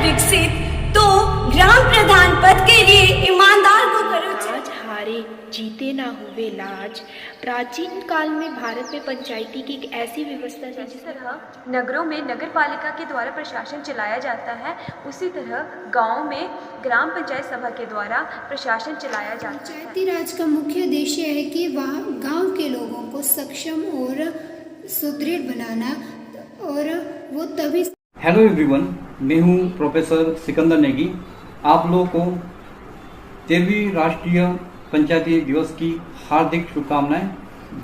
विकसित, तो ग्राम प्रधान पद के लिए ईमानदार को करो आज हारे जीते ना हुए लाज। प्राचीन काल में भारत में पंचायती की एक ऐसी व्यवस्था थी जिस तरह नगरों में नगर पालिका के द्वारा प्रशासन चलाया जाता है, उसी तरह गांव में ग्राम पंचायत सभा के द्वारा प्रशासन चलाया जाता है। पंचायती राज का मुख्य उद्देश्य है कि वह गांव के लोगों को सक्षम और सुदृढ़ बनाना, और वो तभी। हेलो एवरीवन, मैं हूं प्रोफेसर सिकंदर नेगी। आप लोगों को 13वीं राष्ट्रीय पंचायती दिवस की हार्दिक शुभकामनाएं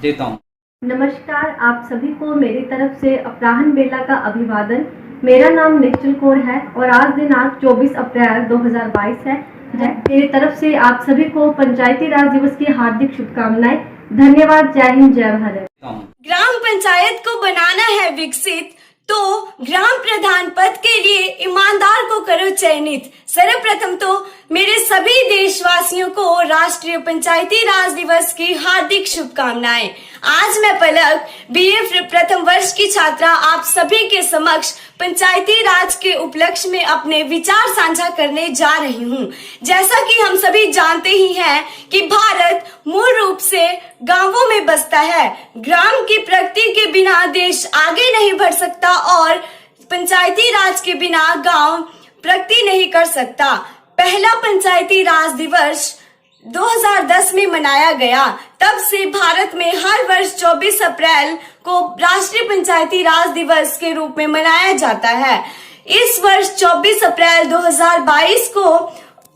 देता हूं। नमस्कार, आप सभी को मेरी तरफ से अपराहन बेला का अभिवादन। मेरा नाम निश्चल कौर है और आज दिनांक 24 अप्रैल 2022 है। मेरी तरफ से आप सभी को पंचायती राज दिवस की हार्दिक शुभकामनाएं। धन्यवाद। जय हिंद, जय भारत। ग्राम पंचायत को बनाना है विकसित, तो ग्राम प्रधान पद के लिए ईमानदार को करो चयनित। सर्वप्रथम तो मेरे सभी देशवासियों को राष्ट्रीय पंचायती राज दिवस की हार्दिक शुभकामनाएं। आज मैं पलक बीए प्रथम वर्ष की छात्रा आप सभी के समक्ष पंचायती राज के उपलक्ष्य में अपने विचार साझा करने जा रही हूं। जैसा कि हम सभी जानते ही हैं कि भारत मूल रूप से गांवों में बसता है। ग्राम की प्रगति के बिना देश आगे नहीं बढ़ सकता और पंचायती राज के बिना गांव प्रगति नहीं कर सकता। पहला पंचायती राज दिवस 2010 में मनाया गया। तब से भारत में हर वर्ष 24 अप्रैल को राष्ट्रीय पंचायती राज दिवस के रूप में मनाया जाता है। इस वर्ष 24 अप्रैल 2022 को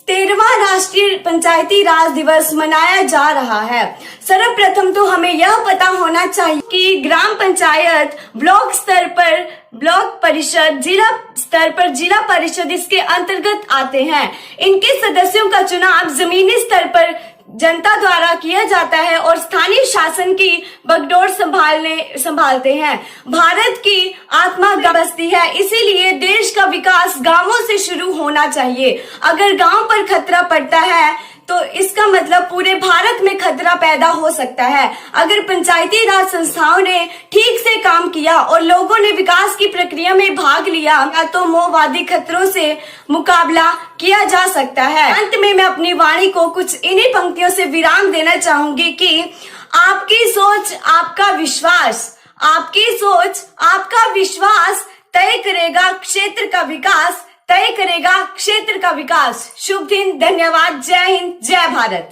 13वां राष्ट्रीय पंचायती राज दिवस मनाया जा रहा है। सर्वप्रथम तो हमें यह पता होना चाहिए कि ग्राम पंचायत ब्लॉक स्तर पर ब्लॉक परिषद, जिला स्तर पर जिला परिषद इसके अंतर्गत आते हैं। इनके सदस्यों का चुनाव जमीनी स्तर पर जनता द्वारा किया जाता है और स्थानीय शासन की बागडोर संभालते हैं। भारत की आत्मा बसती है, इसीलिए देश का विकास गांवों से शुरू होना चाहिए। अगर गांव पर खतरा पड़ता है तो इसका मतलब पूरे भारत में खतरा पैदा हो सकता है। अगर पंचायती राज संस्थाओं ने ठीक से काम किया और लोगों ने विकास की प्रक्रिया में भाग लिया तो माओवादी खतरों से मुकाबला किया जा सकता है। अंत में मैं अपनी वाणी को कुछ इन्हीं पंक्तियों से विराम देना चाहूंगी कि आपकी सोच आपका विश्वास, आपकी सोच आपका विश्वास तय करेगा क्षेत्र का विकास, तय करेगा क्षेत्र का विकास। शुभ दिन, धन्यवाद, जय हिंद, जय भारत।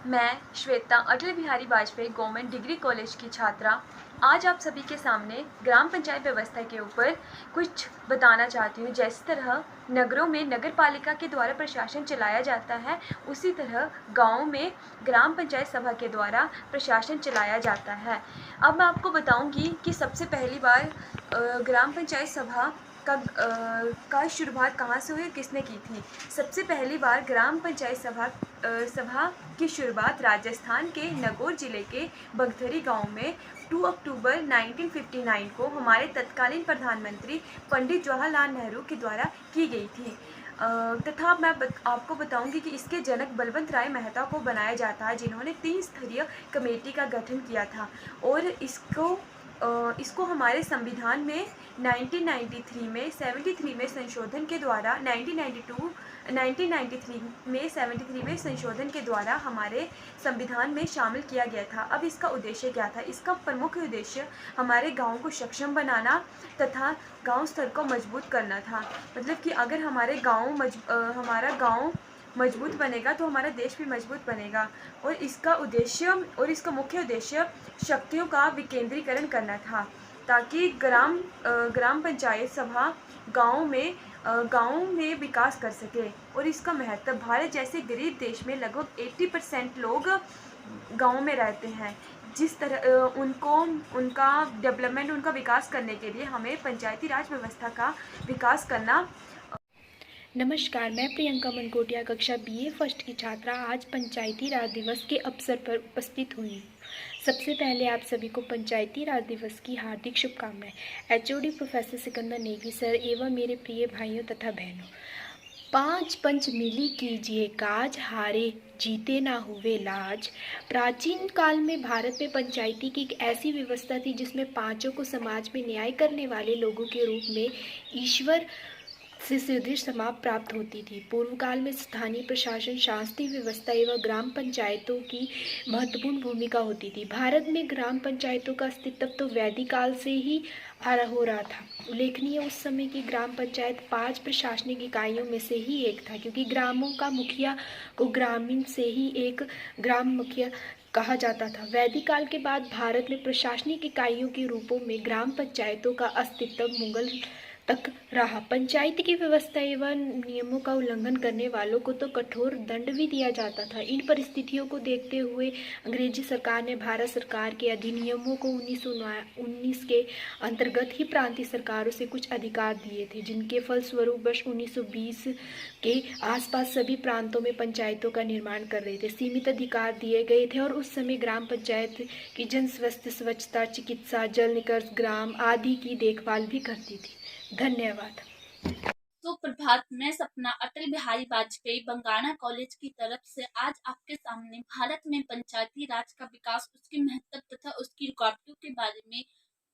मैं Shweta Atal Bihari Vajpayee government degree college की छात्रा आज आप सभी के सामने ग्राम पंचायत व्यवस्था के ऊपर कुछ बताना चाहती हूँ। जिस तरह नगरों में नगर पालिका के द्वारा प्रशासन चलाया जाता है, उसी तरह गाँव में ग्राम पंचायत सभा के द्वारा प्रशासन चलाया जाता है। अब मैं आपको बताऊँगी कि सबसे पहली बार ग्राम पंचायत सभा का शुरुआत कहाँ से हुई, किसने की थी। सबसे पहली बार ग्राम पंचायत सभा की शुरुआत राजस्थान के नागौर जिले के बगथरी गांव में 2 अक्टूबर 1959 को हमारे तत्कालीन प्रधानमंत्री पंडित जवाहरलाल नेहरू के द्वारा की गई थी। तथा मैं आपको बताऊंगी कि इसके जनक बलवंत राय मेहता को बनाया जाता है, जिन्होंने 3 स्तरीय कमेटी का गठन किया था और इसको हमारे संविधान में 1993 में संशोधन के द्वारा 1993 में संशोधन के द्वारा हमारे संविधान में शामिल किया गया था। अब इसका उद्देश्य क्या था? इसका प्रमुख उद्देश्य हमारे गाँव को सक्षम बनाना तथा गाँव स्तर को मजबूत करना था। मतलब कि अगर हमारा गाँव मजबूत बनेगा तो हमारा देश भी मजबूत बनेगा। और इसका मुख्य उद्देश्य शक्तियों का विकेंद्रीकरण करना था, ताकि ग्राम पंचायत सभा गाँव में विकास कर सके। और इसका महत्व, भारत जैसे गरीब देश में लगभग 80% लोग गाँव में रहते हैं। जिस तरह उनका डेवलपमेंट, उनका विकास करने के लिए हमें पंचायती राज व्यवस्था का विकास करना। नमस्कार, मैं प्रियंका मनकोटिया कक्षा बीए फर्स्ट की छात्रा आज पंचायती राज दिवस के अवसर पर उपस्थित हुई हूँ। सबसे पहले आप सभी को पंचायती राज दिवस की हार्दिक शुभकामनाएं। HOD professor Sikandar Negi sir एवं मेरे प्रिय भाइयों तथा बहनों, 5 पंच मिली कीजिए काज, हारे जीते ना हुए लाज। प्राचीन काल में भारत में पंचायती की एक ऐसी व्यवस्था थी जिसमें पांचों को समाज में न्याय करने वाले लोगों के रूप में ईश्वर से सीधे समाप्त प्राप्त होती थी। पूर्व काल में स्थानीय प्रशासन, शासकीय व्यवस्था एवं ग्राम पंचायतों की महत्वपूर्ण भूमिका होती थी। भारत में ग्राम पंचायतों का अस्तित्व तो वैदिक काल से ही हो रहा था। उल्लेखनीय उस समय की ग्राम पंचायत 5 प्रशासनिक इकाइयों में से ही एक था, क्योंकि ग्रामों का मुखिया को ग्रामीण से ही एक ग्राम मुखिया कहा जाता था। वैदिक काल के बाद भारत में प्रशासनिक इकाइयों के रूपों में ग्राम पंचायतों का अस्तित्व मुगल तक रहा। पंचायत की व्यवस्था एवं नियमों का उल्लंघन करने वालों को तो कठोर दंड भी दिया जाता था। इन परिस्थितियों को देखते हुए अंग्रेजी सरकार ने भारत सरकार के अधिनियमों को 1919 के अंतर्गत ही प्रांतीय सरकारों से कुछ अधिकार दिए थे, जिनके फलस्वरूप वर्ष 1920 के आसपास सभी प्रांतों में पंचायतों का निर्माण कर रहे थे। सीमित अधिकार दिए गए थे और उस समय ग्राम पंचायत की जन स्वास्थ्य, स्वच्छता, चिकित्सा, जल निकास, ग्राम आदि की देखभाल भी करती थी। धन्यवाद। सुप्रभात। मैं सपना अटल बिहारी वाजपेयी बंगाना कॉलेज की तरफ से आज आपके सामने भारत में पंचायती राज का विकास, उसके महत्व तथा उसकी रुकावटों के बारे में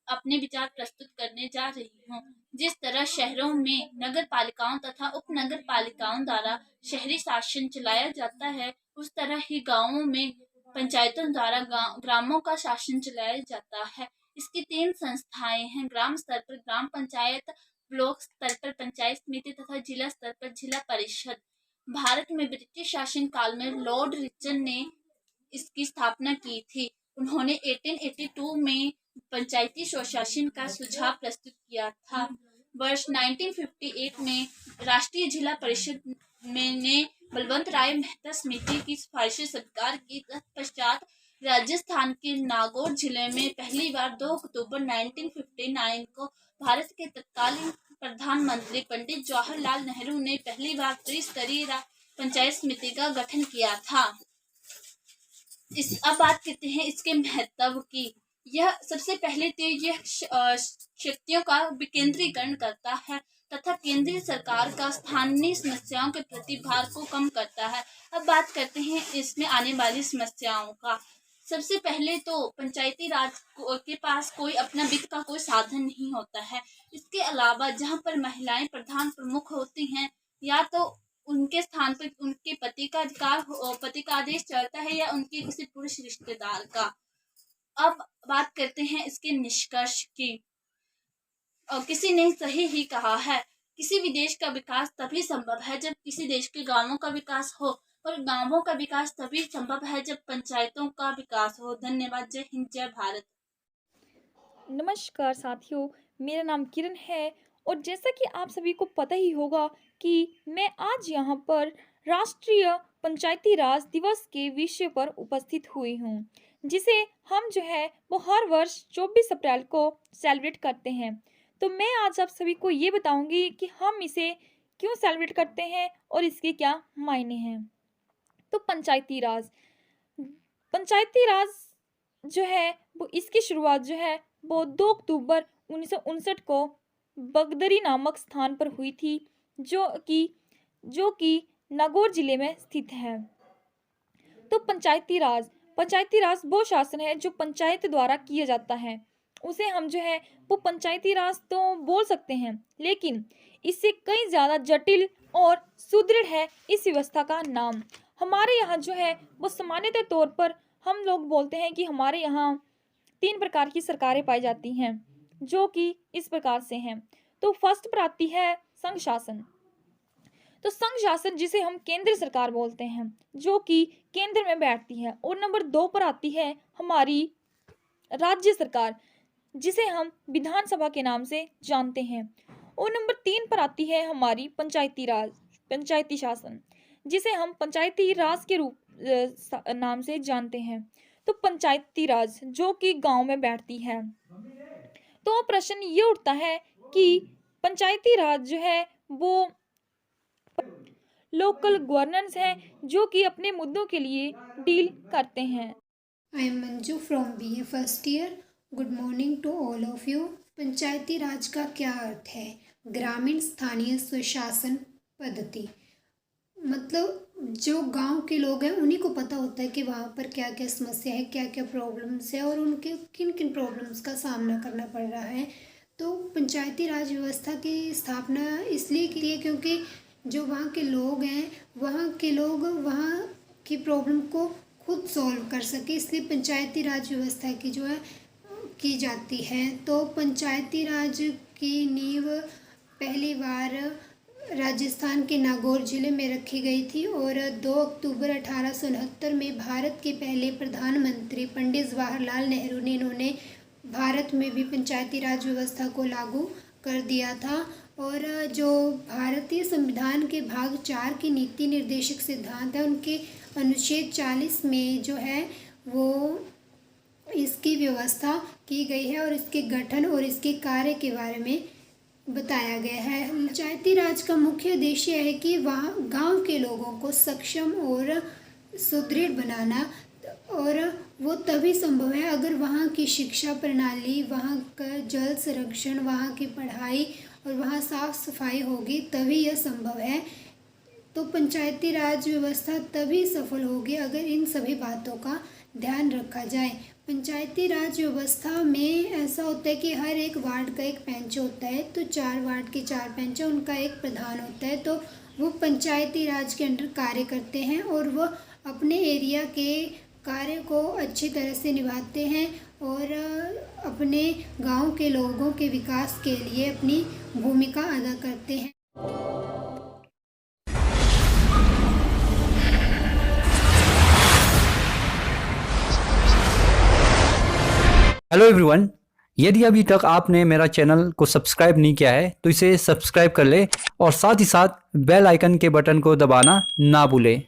अपने विचार प्रस्तुत करने जा रही हूँ। जिस तरह शहरों में नगर पालिकाओं तथा उप नगर पालिकाओं द्वारा शहरी शासन चलाया जाता है, उस तरह ही गाँवों में पंचायतों द्वारा ग्रामों का शासन चलाया जाता है। इसकी 3 संस्थाएं हैं: ग्राम स्तर पर ग्राम पंचायत, ब्लॉक स्तर पर पंचायत समिति तथा जिला स्तर पर जिला परिषद। भारत में ब्रिटिश शासन काल में लॉर्ड रिचन ने इसकी स्थापना की थी। उन्होंने 1882 में पंचायती स्वशासन का सुझाव प्रस्तुत किया था। वर्ष 1958 में राष्ट्रीय जिला परिषद ने बलवंत राय मेहता समिति की सिफारिशें स्वीकार की। तत्पश्चात राजस्थान के नागौर जिले में पहली बार 2 अक्टूबर 1959 को भारत के तत्कालीन प्रधानमंत्री पंडित जवाहरलाल नेहरू ने पहली बार त्रिस्तरीय पंचायत समिति का गठन किया था। अब बात करते हैं इसके महत्व की। यह सबसे पहले तो यह शक्तियों का विकेंद्रीकरण करता है तथा केंद्रीय सरकार का स्थानीय समस्याओं के प्रति भार को कम करता है। अब बात करते हैं इसमें आने वाली समस्याओं का। सबसे पहले तो पंचायती राज के पास कोई अपना वित्त का कोई साधन नहीं होता है। इसके अलावा जहां पर महिलाएं प्रधान प्रमुख होती हैं, या तो उनके स्थान पर उनके पति का आदेश चलता है या उनके किसी पुरुष रिश्तेदार का। अब बात करते हैं इसके निष्कर्ष की। किसी ने सही ही कहा है, किसी भी देश का विकास तभी संभव है जब किसी देश के गांवों का विकास हो, और गांवों का विकास तभी संभव है जब पंचायतों का विकास हो। धन्यवाद। जय हिंद, जय भारत। नमस्कार साथियों, मेरा नाम किरण है और जैसा कि आप सभी को पता ही होगा कि मैं आज यहाँ पर राष्ट्रीय पंचायती राज दिवस के विषय पर उपस्थित हुई हूँ, जिसे हम जो है वो हर वर्ष 24 अप्रैल को सेलिब्रेट करते हैं। तो मैं आज आप सभी को ये बताऊंगी कि हम इसे क्यों सेलिब्रेट करते हैं और इसके क्या मायने हैं। तो पंचायती राज जो है वो इसकी शुरुआत जो है वो 2 अक्टूबर 1959 को बगदरी नामक स्थान पर हुई थी, जो कि नागौर जिले में स्थित है। तो पंचायती राज वो शासन है जो पंचायत द्वारा किया जाता है। उसे हम जो है वो पंचायती राज तो बोल सकते हैं, लेकिन इससे कई ज़्यादा जटिल और सुदृढ़ है इस व्यवस्था का नाम। हमारे यहाँ जो है वो सामान्यतः तौर पर हम लोग बोलते हैं कि हमारे यहाँ 3 प्रकार की सरकारें पाई जाती हैं, जो कि इस प्रकार से हैं। तो फर्स्ट पर आती है संघ शासन। तो संघ शासन जिसे हम केंद्र सरकार बोलते हैं, जो कि केंद्र में बैठती है। और नंबर 2 पर आती है हमारी राज्य सरकार, जिसे हम विधानसभा के नाम से जानते हैं। और नंबर 3 पर आती है हमारी पंचायती शासन, जिसे हम पंचायती राज के रूप नाम से जानते हैं। तो पंचायती राज जो कि गांव में बैठती है। तो प्रश्न ये उठता है कि पंचायती राज जो है वो लोकल गवर्नेंस है, जो कि अपने मुद्दों के लिए डील करते हैं। I am Manju from BA first year. Good morning to all of you. Panchayati Raj का क्या अर्थ है? ग्रामीण स्थानीय स्वशासन पद्धति। मतलब जो गांव के लोग हैं उन्हीं को पता होता है कि वहाँ पर क्या क्या समस्या है, क्या क्या प्रॉब्लम्स है और उनके किन किन प्रॉब्लम्स का सामना करना पड़ रहा है। तो पंचायती राज व्यवस्था की स्थापना इसलिए की है क्योंकि जो वहाँ के लोग हैं, वहाँ के लोग वहाँ की प्रॉब्लम को खुद सॉल्व कर सके, इसलिए पंचायती राज व्यवस्था की जो है की जाती है। तो पंचायती राज की नींव पहली बार राजस्थान के नागौर जिले में रखी गई थी और 2 अक्टूबर 1869 में भारत के पहले प्रधानमंत्री पंडित जवाहरलाल नेहरू ने इन्होंने भारत में भी पंचायती राज व्यवस्था को लागू कर दिया था। और जो भारतीय संविधान के भाग 4 की नीति निर्देशक सिद्धांत है, उनके अनुच्छेद 40 में जो है वो इसकी व्यवस्था की गई है और इसके गठन और इसके कार्य के बारे में बताया गया है। पंचायती राज का मुख्य उद्देश्य है कि वहाँ गांव के लोगों को सक्षम और सुदृढ़ बनाना, और वो तभी संभव है अगर वहाँ की शिक्षा प्रणाली, वहाँ का जल संरक्षण, वहाँ की पढ़ाई और वहाँ साफ सफाई होगी, तभी यह संभव है। तो पंचायती राज व्यवस्था तभी सफल होगी अगर इन सभी बातों का ध्यान रखा जाए। पंचायती राज व्यवस्था में ऐसा होता है कि हर एक वार्ड का एक पंच होता है, तो 4 वार्ड के 4 पंच हैं, उनका एक प्रधान होता है, तो वो पंचायती राज के अंडर कार्य करते हैं और वो अपने एरिया के कार्य को अच्छी तरह से निभाते हैं और अपने गांव के लोगों के विकास के लिए अपनी भूमिका अदा करते हैं। हेलो एवरीवन, यदि अभी तक आपने मेरा चैनल को सब्सक्राइब नहीं किया है तो इसे सब्सक्राइब कर ले और साथ ही साथ बेल आइकन के बटन को दबाना ना भूलें।